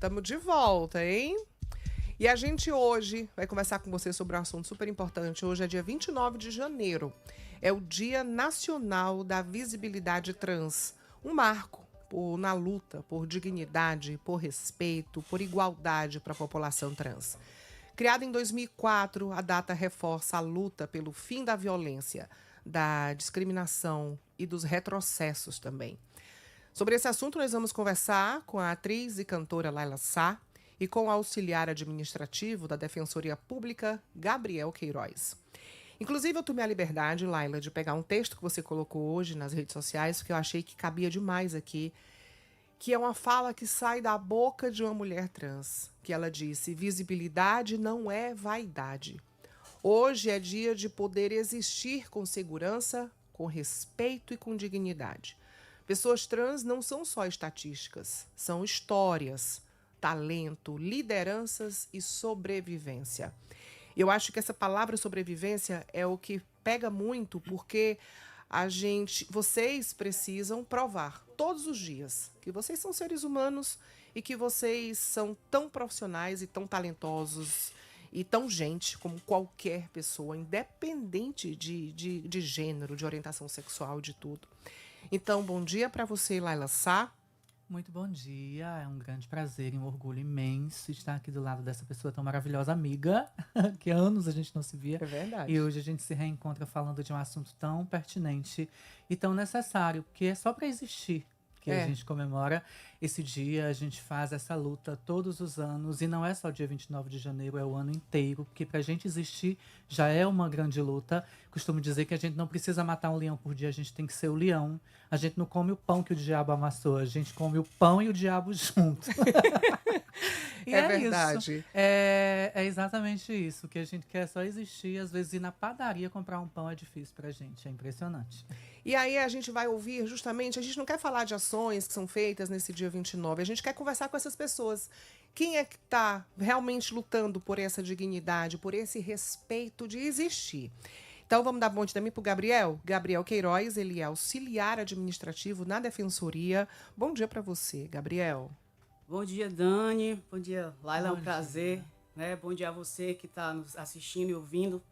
Tamo de volta, hein? E a gente hoje vai conversar com você sobre um assunto super importante. Hoje é dia 29 de janeiro. É o Dia Nacional da Visibilidade Trans. Um marco na luta por dignidade, por respeito, por igualdade para a população trans. Criada em 2004, a data reforça a luta pelo fim da violência, da discriminação e dos retrocessos também. Sobre esse assunto, nós vamos conversar com a atriz e cantora Laila Sá e com o auxiliar administrativo da Defensoria Pública, Gabriel Queiroz. Inclusive, eu tomei a liberdade, Laila, de pegar um texto que você colocou hoje nas redes sociais, que eu achei que cabia demais aqui, que é uma fala que sai da boca de uma mulher trans, que ela disse: visibilidade não é vaidade. Hoje é dia de poder existir com segurança, com respeito e com dignidade. Pessoas trans não são só estatísticas, são histórias, talento, lideranças e sobrevivência. Eu acho que essa palavra sobrevivência é o que pega muito, porque vocês precisam provar todos os dias que vocês são seres humanos e que vocês são tão profissionais e tão talentosos e tão gente como qualquer pessoa, independente de gênero, de orientação sexual, de tudo. Então, bom dia para você, Laila Sá. Muito bom dia, é um grande prazer e um orgulho imenso estar aqui do lado dessa pessoa tão maravilhosa, amiga, que há anos a gente não se via. É verdade. E hoje a gente se reencontra falando de um assunto tão pertinente e tão necessário, porque é só para existir que a gente comemora esse dia, a gente faz essa luta todos os anos, e não é só dia 29 de janeiro, é o ano inteiro, porque pra gente existir já é uma grande luta. Costumo dizer que a gente não precisa matar um leão por dia, a gente tem que ser o leão. A gente não come o pão que o diabo amassou, a gente come o pão e o diabo junto. E É verdade. isso. É exatamente isso, que a gente quer só existir. Às vezes ir na padaria comprar um pão é difícil pra gente, é impressionante. E aí a gente vai ouvir justamente, a gente não quer falar de ações que são feitas nesse dia 29, a gente quer conversar com essas pessoas. Quem é que está realmente lutando por essa dignidade, por esse respeito de existir? Então vamos dar bom dia também para o Gabriel. Gabriel Queiroz, ele é auxiliar administrativo na Defensoria. Bom dia para você, Gabriel. Bom dia, Dani. Bom dia, Laila. É Bom um prazer. Né? Bom dia a você que está nos assistindo e ouvindo.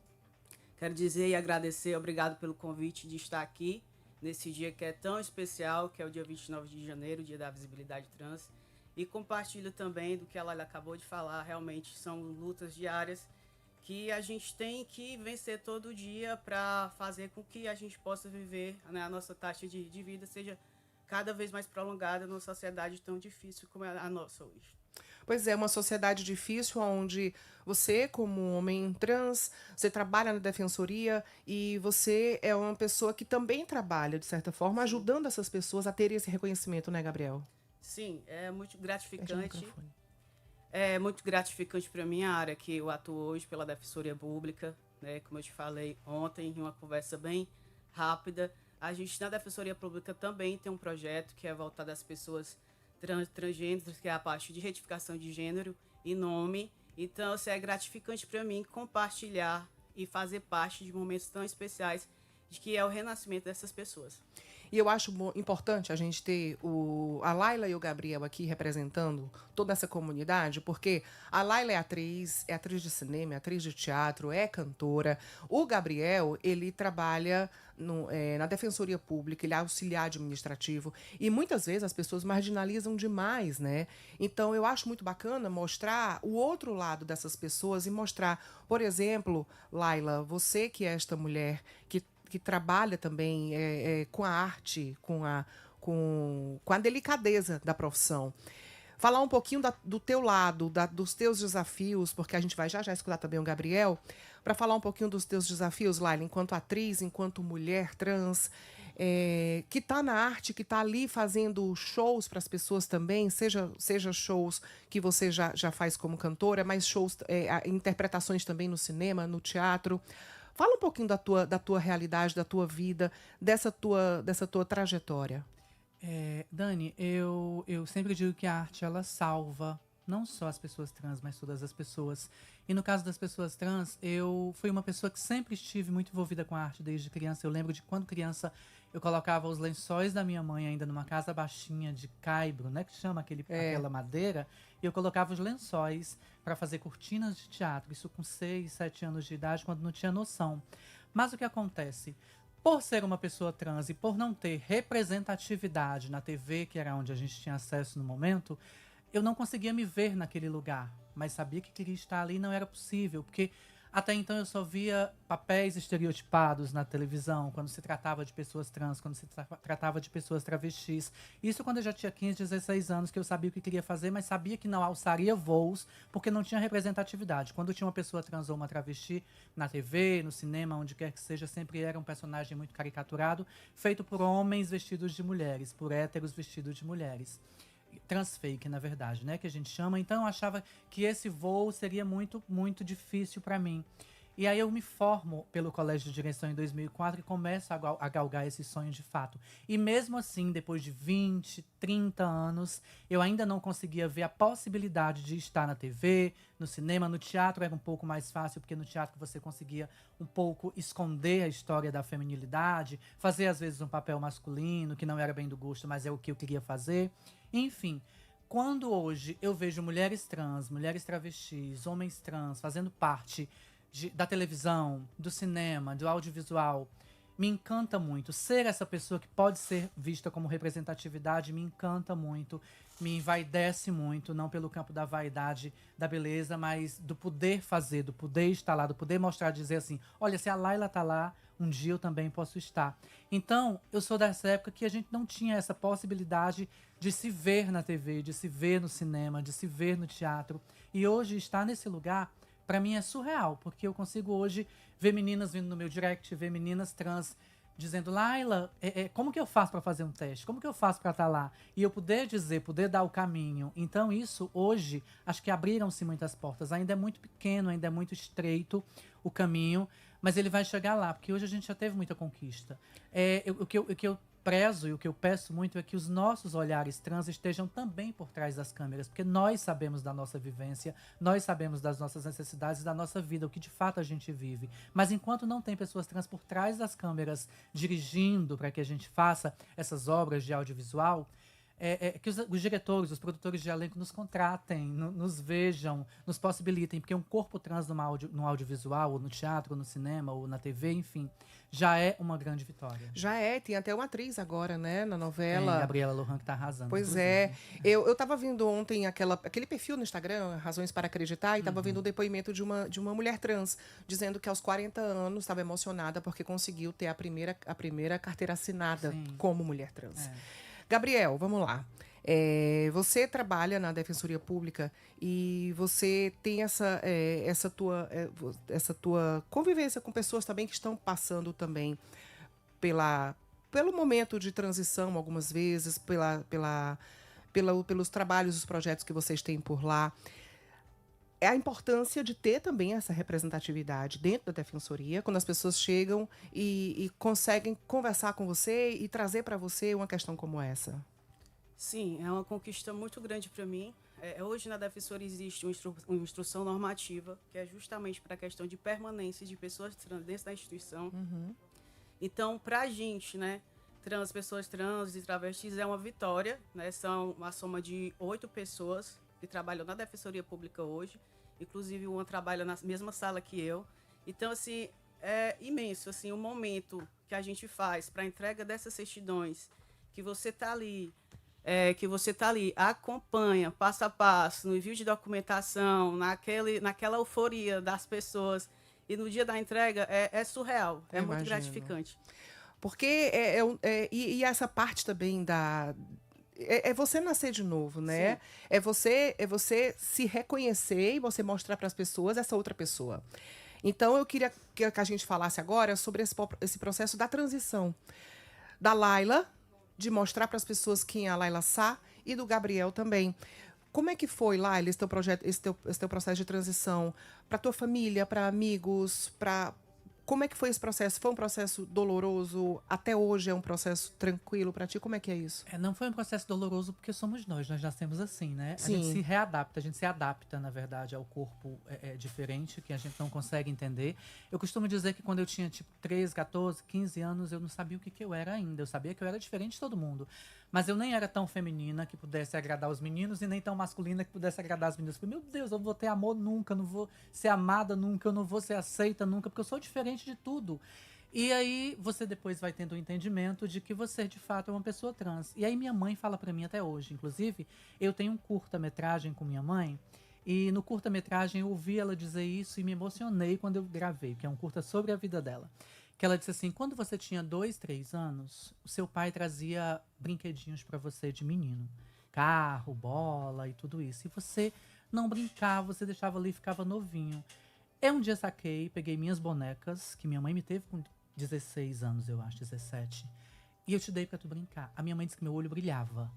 Quero dizer e agradecer, obrigado pelo convite de estar aqui nesse dia que é tão especial, que é o dia 29 de janeiro, dia da visibilidade trans. E compartilho também do que a Laila acabou de falar. Realmente são lutas diárias que a gente tem que vencer todo dia para fazer com que a gente possa viver, né, a nossa taxa de vida seja cada vez mais prolongada numa sociedade tão difícil como é a nossa hoje. Pois é, uma sociedade difícil onde você, como um homem trans, você trabalha na defensoria e você é uma pessoa que também trabalha, de certa forma, ajudando essas pessoas a terem esse reconhecimento, né, Gabriel? Sim, é muito Pede o gratificante. microfone. É muito gratificante para mim a área que eu atuo hoje pela Defensoria Pública, né? Como eu te falei ontem, em uma conversa bem rápida. A gente na Defensoria Pública também tem um projeto que é voltado às pessoas transgêneros, que é a parte de retificação de gênero e nome. Então, é gratificante para mim compartilhar e fazer parte de momentos tão especiais de que é o renascimento dessas pessoas. E eu acho importante a gente ter a Laila e o Gabriel aqui representando toda essa comunidade, porque a Laila é atriz de cinema, é atriz de teatro, é cantora. O Gabriel, ele trabalha na Defensoria Pública, ele é auxiliar administrativo. E muitas vezes as pessoas marginalizam demais, né? Então eu acho muito bacana mostrar o outro lado dessas pessoas e mostrar, por exemplo, Laila, você que é esta mulher que trabalha também com a arte, com a delicadeza da profissão. Falar um pouquinho do teu lado, dos teus desafios, porque a gente vai já escutar também o Gabriel, para falar um pouquinho dos teus desafios, Laila, enquanto atriz, enquanto mulher trans, que está na arte, que está ali fazendo shows para as pessoas também, seja shows que você já faz como cantora, mas shows, interpretações também no cinema, no teatro. Fala um pouquinho da tua realidade, da tua vida, dessa tua trajetória. Dani, eu sempre digo que a arte, ela salva não só as pessoas trans, mas todas as pessoas. E no caso das pessoas trans, eu fui uma pessoa que sempre estive muito envolvida com a arte desde criança. Eu lembro de quando criança Eu colocava os lençóis da minha mãe ainda numa casa baixinha de caibro, né? Que chama aquela madeira. E eu colocava os lençóis para fazer cortinas de teatro. Isso com 6, 7 anos de idade, quando não tinha noção. Mas o que acontece? Por ser uma pessoa trans e por não ter representatividade na TV, que era onde a gente tinha acesso no momento, eu não conseguia me ver naquele lugar. Mas sabia que queria estar ali e não era possível, porque até então eu só via papéis estereotipados na televisão, quando se tratava de pessoas trans, quando se tratava de pessoas travestis. Isso quando eu já tinha 15, 16 anos, que eu sabia o que queria fazer, mas sabia que não alçaria voos, porque não tinha representatividade. Quando tinha uma pessoa trans ou uma travesti na TV, no cinema, onde quer que seja, sempre era um personagem muito caricaturado, feito por homens vestidos de mulheres, por héteros vestidos de mulheres. Transfake, na verdade, né, que a gente chama. Então eu achava que esse voo seria muito, muito difícil para mim. E aí eu me formo pelo Colégio de Direção em 2004 e começo a galgar esse sonho de fato. E mesmo assim, depois de 20, 30 anos, eu ainda não conseguia ver a possibilidade de estar na TV, no cinema. No teatro era um pouco mais fácil, porque no teatro você conseguia um pouco esconder a história da feminilidade, fazer às vezes um papel masculino, que não era bem do gosto, mas é o que eu queria fazer. Enfim, quando hoje eu vejo mulheres trans, mulheres travestis, homens trans fazendo parte da televisão, do cinema, do audiovisual, me encanta muito. Ser essa pessoa que pode ser vista como representatividade me encanta muito, me envaidece muito, não pelo campo da vaidade, da beleza, mas do poder fazer, do poder estar lá, do poder mostrar, dizer assim, olha, se a Laila tá lá, um dia eu também posso estar. Então, eu sou dessa época que a gente não tinha essa possibilidade de se ver na TV, de se ver no cinema, de se ver no teatro. E hoje estar nesse lugar, para mim é surreal, porque eu consigo hoje ver meninas vindo no meu direct, ver meninas trans dizendo, Laila, como que eu faço para fazer um teste? Como que eu faço para estar lá? E eu poder dizer, poder dar o caminho. Então isso, hoje, acho que abriram-se muitas portas. Ainda é muito pequeno, ainda é muito estreito o caminho, mas ele vai chegar lá, porque hoje a gente já teve muita conquista. O que eu prezo e o que eu peço muito é que os nossos olhares trans estejam também por trás das câmeras, porque nós sabemos da nossa vivência, nós sabemos das nossas necessidades, da nossa vida, o que de fato a gente vive. Mas enquanto não tem pessoas trans por trás das câmeras dirigindo para que a gente faça essas obras de audiovisual, que os diretores, os produtores de elenco nos contratem, nos vejam, nos possibilitem, porque um corpo trans no audiovisual, ou no teatro, ou no cinema, ou na TV, enfim, já é uma grande vitória. Já tem até uma atriz agora, né, na novela. Tem, Gabriela Lohan, que tá arrasando. Pois inclusive. Eu tava vendo ontem aquele perfil no Instagram, Razões para Acreditar, e tava vendo o depoimento de uma mulher trans, dizendo que aos 40 anos estava emocionada porque conseguiu ter a primeira carteira assinada como mulher trans. Gabriel, vamos lá. Você trabalha na Defensoria Pública e você tem essa tua convivência com pessoas também que estão passando também pelo momento de transição, algumas vezes, pelos trabalhos, os projetos que vocês têm por lá. É a importância de ter também essa representatividade dentro da Defensoria, quando as pessoas chegam e conseguem conversar com você e trazer para você uma questão como essa. Sim, é uma conquista muito grande para mim. Hoje na Defensoria existe uma instrução normativa, que é justamente para a questão de permanência de pessoas trans dentro da instituição. Então, para a gente, né, pessoas trans e travestis, é uma vitória, né? São uma soma de 8 pessoas que trabalham na Defensoria Pública hoje, inclusive uma trabalha na mesma sala que eu. Então, assim, é imenso, assim, o momento que a gente faz para a entrega dessas certidões, que você está ali, acompanha passo a passo, no envio de documentação, naquela euforia das pessoas, e no dia da entrega é surreal, muito gratificante. Porque e essa parte também é você nascer de novo, né? É você se reconhecer e você mostrar para as pessoas essa outra pessoa. Então, eu queria que a gente falasse agora sobre esse processo da transição. Da Laila, de mostrar para as pessoas quem é a Laila Sá, e do Gabriel também. Como é que foi, Laila, esse teu processo de transição? Para tua família, para amigos, Como é que foi esse processo? Foi um processo doloroso? Até hoje é um processo tranquilo para ti? Como é que é isso? Não foi um processo doloroso porque somos nós nascemos assim, né? Sim. A gente se readapta, a gente se adapta, na verdade, ao corpo diferente, que a gente não consegue entender. Eu costumo dizer que quando eu tinha, tipo, 13, 14, 15 anos, eu não sabia o que eu era ainda. Eu sabia que eu era diferente de todo mundo. Mas eu nem era tão feminina que pudesse agradar os meninos e nem tão masculina que pudesse agradar as meninas. Eu falei, meu Deus, eu não vou ter amor nunca, não vou ser amada nunca, eu não vou ser aceita nunca, porque eu sou diferente de tudo. E aí você depois vai tendo o entendimento de que você, de fato, é uma pessoa trans. E aí minha mãe fala pra mim até hoje. Inclusive, eu tenho um curta-metragem com minha mãe. E no curta-metragem eu ouvi ela dizer isso e me emocionei quando eu gravei, que é um curta sobre a vida dela. Que ela disse assim, quando você tinha 2, 3 anos, o seu pai trazia brinquedinhos pra você de menino. Carro, bola e tudo isso. E você não brincava, você deixava ali e ficava novinho. Eu um dia saquei, peguei minhas bonecas, que minha mãe me teve com 16 anos, eu acho, 17. E eu te dei pra tu brincar. A minha mãe disse que meu olho brilhava.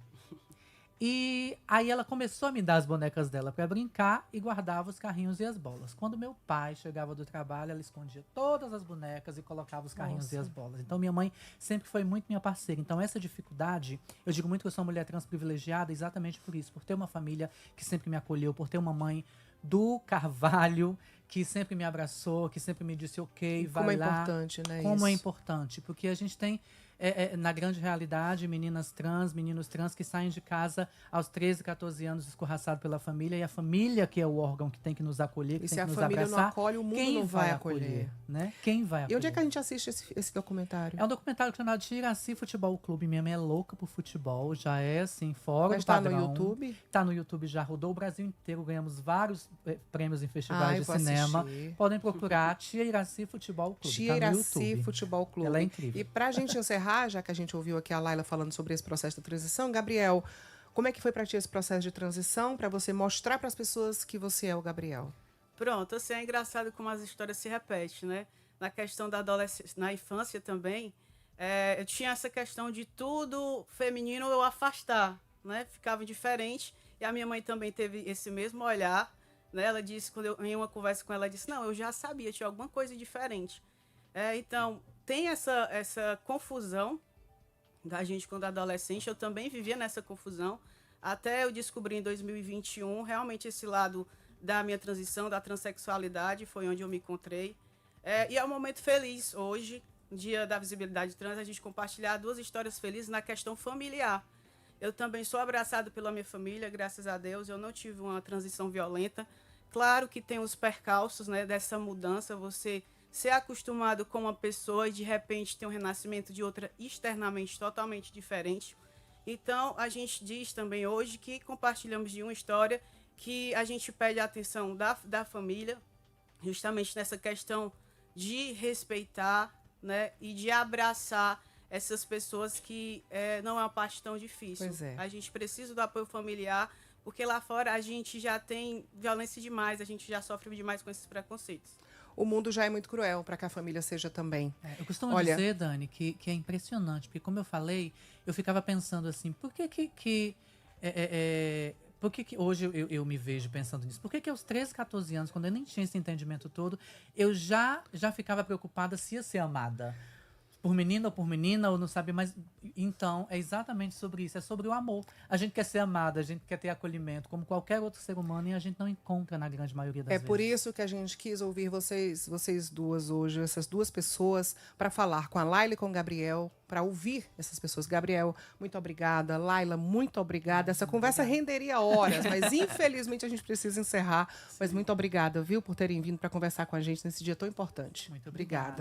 E aí ela começou a me dar as bonecas dela pra brincar e guardava os carrinhos e as bolas. Quando meu pai chegava do trabalho, ela escondia todas as bonecas e colocava os carrinhos e as bolas. Então minha mãe sempre foi muito minha parceira. Então essa dificuldade, eu digo muito que eu sou uma mulher trans privilegiada exatamente por isso. Por ter uma família que sempre me acolheu, por ter uma mãe do Carvalho, que sempre me abraçou, que sempre me disse ok, vai lá. Como é importante, né? Como isso. é importante, porque a gente tem, na grande realidade, meninas trans, meninos trans que saem de casa aos 13, 14 anos escorraçados pela família, e a família que é o órgão que tem que nos acolher, que E tem se que a nos família abraçar, não acolhe, o mundo quem não vai acolher. né? Quem vai acolher? E onde é que a gente assiste esse documentário? É um documentário chamado Iraci Futebol Clube. Minha mãe é louca por futebol, já é assim, fora Mas do padrão. no YouTube? Tá no YouTube, já rodou o Brasil inteiro, ganhamos vários prêmios em festivais eu de vou cinema. assistir. Podem procurar Tia Iraci Futebol Clube. Tia tá no Iraci YouTube. Futebol Clube. Ela é incrível. E pra gente encerrar, já que a gente ouviu aqui a Laila falando sobre esse processo de transição, Gabriel, como é que foi pra ti esse processo de transição, pra você mostrar pras pessoas que você é o Gabriel? Pronto, assim, é engraçado como as histórias se repetem, né? Na questão da adolescência, na infância também, eu tinha essa questão de tudo feminino eu afastar, né? Ficava diferente. E a minha mãe também teve esse mesmo olhar, né? Ela disse, quando eu em uma conversa com ela, ela disse, não, eu já sabia, tinha alguma coisa diferente. Então, tem essa confusão da gente quando adolescente. Eu também vivia nessa confusão, até eu descobri em 2021, realmente esse lado da minha transição, da transexualidade, foi onde eu me encontrei. E é um momento feliz hoje, Dia da Visibilidade Trans, a gente compartilhar 2 histórias felizes na questão familiar. Eu também sou abraçado pela minha família, graças a Deus, eu não tive uma transição violenta. Claro que tem os percalços, né, dessa mudança, você ser acostumado com uma pessoa e de repente ter um renascimento de outra externamente totalmente diferente. Então, a gente diz também hoje que compartilhamos de uma história que a gente pede a atenção da família, justamente nessa questão de respeitar, né, e de abraçar essas pessoas que não é uma parte tão difícil. Pois é. A gente precisa do apoio familiar, porque lá fora a gente já tem violência demais, a gente já sofre demais com esses preconceitos. O mundo já é muito cruel para que a família seja também. Eu costumo dizer, Dani, que é impressionante, porque como eu falei, eu ficava pensando assim, por que hoje eu me vejo pensando nisso? Por que aos 13, 14 anos, quando eu nem tinha esse entendimento todo, eu já ficava preocupada se ia ser amada? Por menina ou não sabe, mas então é exatamente sobre isso, é sobre o amor. A gente quer ser amada, a gente quer ter acolhimento, como qualquer outro ser humano, e a gente não encontra na grande maioria das vezes. É por isso que a gente quis ouvir vocês duas hoje, essas 2 pessoas, para falar com a Laila e com o Gabriel, para ouvir essas pessoas. Gabriel, muito obrigada. Laila, muito obrigada. Essa conversa renderia horas, mas infelizmente a gente precisa encerrar. Mas muito obrigada, viu, por terem vindo para conversar com a gente nesse dia tão importante. Muito obrigada.